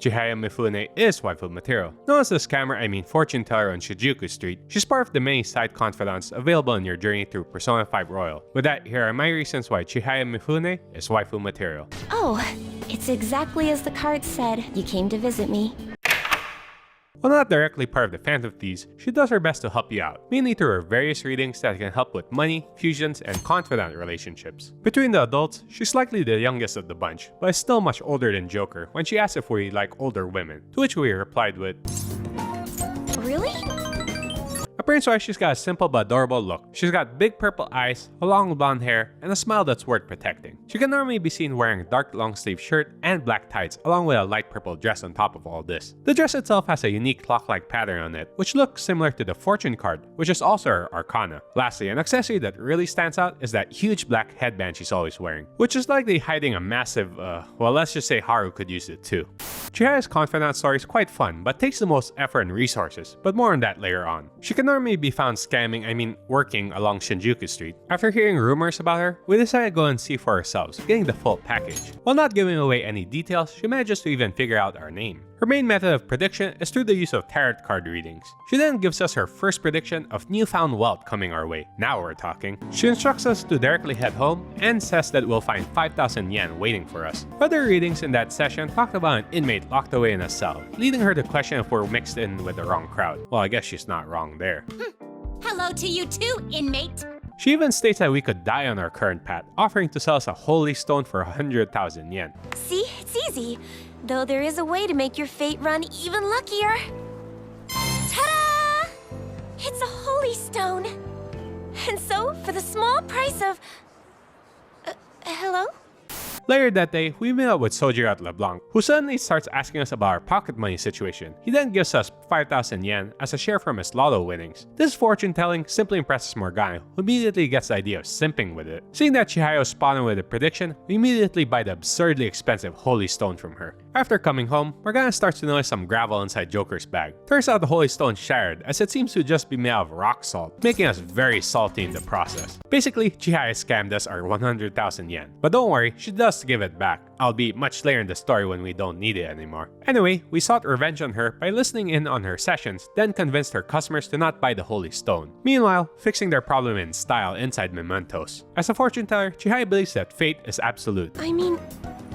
Chihaya Mifune is waifu material. Known as the scammer, I mean fortune teller on Shinjuku Street, she's part of the many side confidants available in your journey through Persona 5 Royal. With that, here are my reasons why Chihaya Mifune is waifu material. Oh, it's exactly as the card said. You came to visit me. While not directly part of the Phantom Thieves, she does her best to help you out, mainly through her various readings that can help with money, fusions, and confidant relationships. Between the adults, she's likely the youngest of the bunch, but is still much older than Joker when she asked if we like older women, to which we replied with, Really? Appearance-wise, she's got a simple but adorable look. She's got big purple eyes, a long blonde hair, and a smile that's worth protecting. She can normally be seen wearing a dark long-sleeve shirt and black tights, along with a light purple dress on top of all this. The dress itself has a unique clock-like pattern on it, which looks similar to the fortune card, which is also her arcana. Lastly, an accessory that really stands out is that huge black headband she's always wearing, which is likely hiding a massive, well, let's just say Haru could use it too. Chihaya's confidant story is quite fun, but takes the most effort and resources, but more on that later on. She can normally be found working along Shinjuku Street. After hearing rumors about her, we decided to go and see for ourselves, getting the full package. While not giving away any details, she manages to even figure out our name. Her main method of prediction is through the use of tarot card readings. She then gives us her first prediction of newfound wealth coming our way. Now we're talking. She instructs us to directly head home and says that we'll find 5,000 yen waiting for us. Other readings in that session talked about an inmate locked away in a cell, leading her to question if we're mixed in with the wrong crowd. Well, I guess she's not wrong there. Hello to you too, inmate. She even states that we could die on our current path, offering to sell us a holy stone for 100,000 yen. See, it's easy. Though there is a way to make your fate run even luckier. Ta-da! It's a holy stone. And so, for the small price of... hello? Later that day, we meet up with Sojiro at LeBlanc, who suddenly starts asking us about our pocket money situation. He then gives us 5,000 yen as a share from his lotto winnings. This fortune telling simply impresses Morgana, who immediately gets the idea of simping with it. Seeing that Chihaya was spot on with a prediction, we immediately buy the absurdly expensive holy stone from her. After coming home, Morgana starts to notice some gravel inside Joker's bag. Turns out the holy stone shattered, as it seems to just be made of rock salt, making us very salty in the process. Basically, Chihaya scammed us our 100,000 yen. But don't worry, she does give it back, albeit much later in the story when we don't need it anymore. Anyway, we sought revenge on her by listening in on her sessions, then convinced her customers to not buy the holy stone. Meanwhile, fixing their problem in style inside mementos. As a fortune teller, Chihaya believes that fate is absolute. I mean,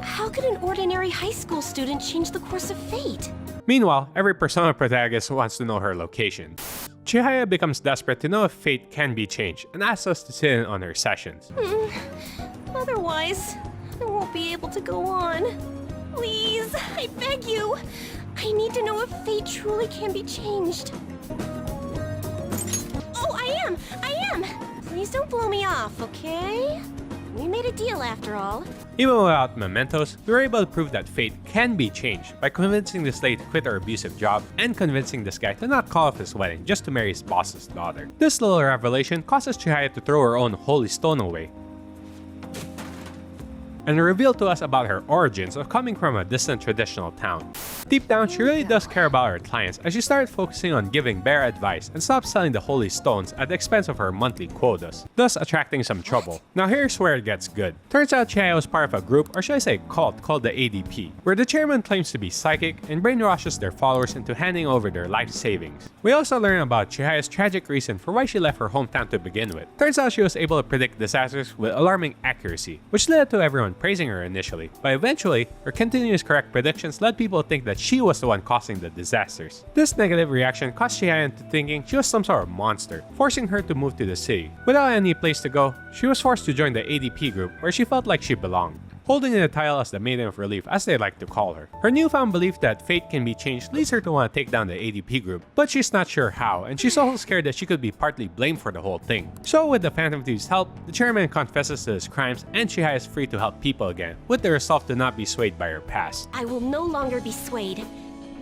how could an ordinary high school student change the course of fate? Meanwhile, every Persona protagonist wants to know her location. Chihaya becomes desperate to know if fate can be changed and asks us to sit in on her sessions. Otherwise, I won't be able to go on. Please, I beg you. I need to know if fate truly can be changed. Oh, I am! Please don't blow me off, okay? We made a deal after all. Even without mementos, we were able to prove that fate can be changed by convincing this lady to quit her abusive job and convincing this guy to not call off his wedding just to marry his boss's daughter. This little revelation causes Chihaya to throw her own holy stone away and revealed to us about her origins of coming from a distant traditional town. Deep down, she really does care about her clients as she started focusing on giving bare advice and stopped selling the holy stones at the expense of her monthly quotas, thus attracting some trouble. Now here's where it gets good. Turns out Chihaya was part of a group, or should I say cult, called the ADP, where the chairman claims to be psychic and brainwashes their followers into handing over their life savings. We also learn about Chihaya's tragic reason for why she left her hometown to begin with. Turns out she was able to predict disasters with alarming accuracy, which led to everyone praising her initially, but eventually, her continuous correct predictions led people to think that she was the one causing the disasters. This negative reaction caused Chihaya into thinking she was some sort of monster, forcing her to move to the city. Without any place to go, she was forced to join the ADP group where she felt like she belonged, holding the title as the Maiden of Relief, as they like to call her. Her newfound belief that fate can be changed leads her to want to take down the ADP group, but she's not sure how, and she's also scared that she could be partly blamed for the whole thing. So with the Phantom Thieves' help, the chairman confesses to his crimes and Chihaya is free to help people again, with the resolve to not be swayed by her past. I will no longer be swayed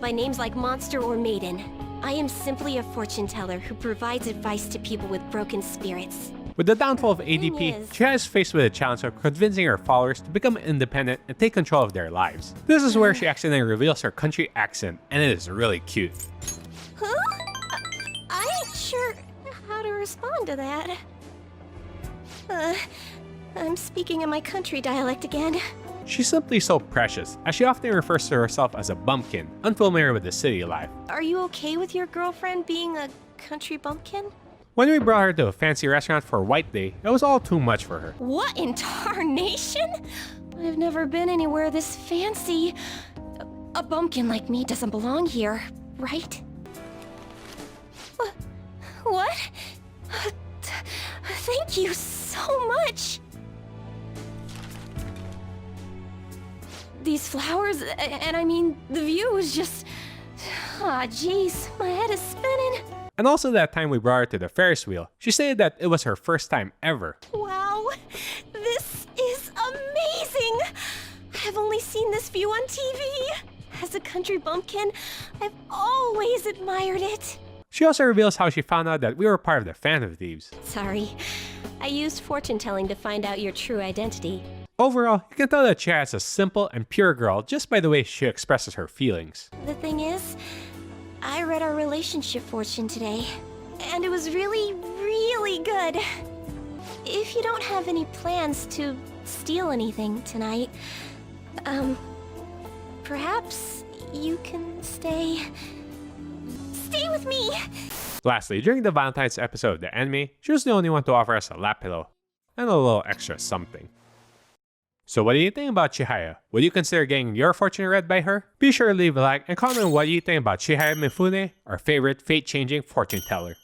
by names like monster or maiden. I am simply a fortune teller who provides advice to people with broken spirits. With the downfall of ADP, Chihaya is faced with the challenge of convincing her followers to become independent and take control of their lives. This is where she accidentally reveals her country accent, and it is really cute. Huh? I ain't sure how to respond to that. I'm speaking in my country dialect again. She's simply so precious, as she often refers to herself as a bumpkin, unfamiliar with the city life. Are you okay with your girlfriend being a country bumpkin? When we brought her to a fancy restaurant for White Day, it was all too much for her. What in tarnation? I've never been anywhere this fancy. A bumpkin like me doesn't belong here, right? What? Thank you so much! These flowers, and I mean, the view is just... Ah, jeez, my head is spinning. And also that time we brought her to the Ferris wheel, she stated that it was her first time ever. Wow, this is amazing! I've only seen this view on TV. As a country bumpkin, I've always admired it. She also reveals how she found out that we were part of the Phantom Thieves. Sorry, I used fortune telling to find out your true identity. Overall, you can tell that Chihaya is a simple and pure girl just by the way she expresses her feelings. The thing is, I read our relationship fortune today, and it was really, really good. If you don't have any plans to steal anything tonight, perhaps you can stay with me. Lastly, during the Valentine's episode of the anime, she was the only one to offer us a lap pillow and a little extra something. So what do you think about Chihaya? Would you consider getting your fortune read by her? Be sure to leave a like and comment what you think about Chihaya Mifune, our favorite fate-changing fortune teller.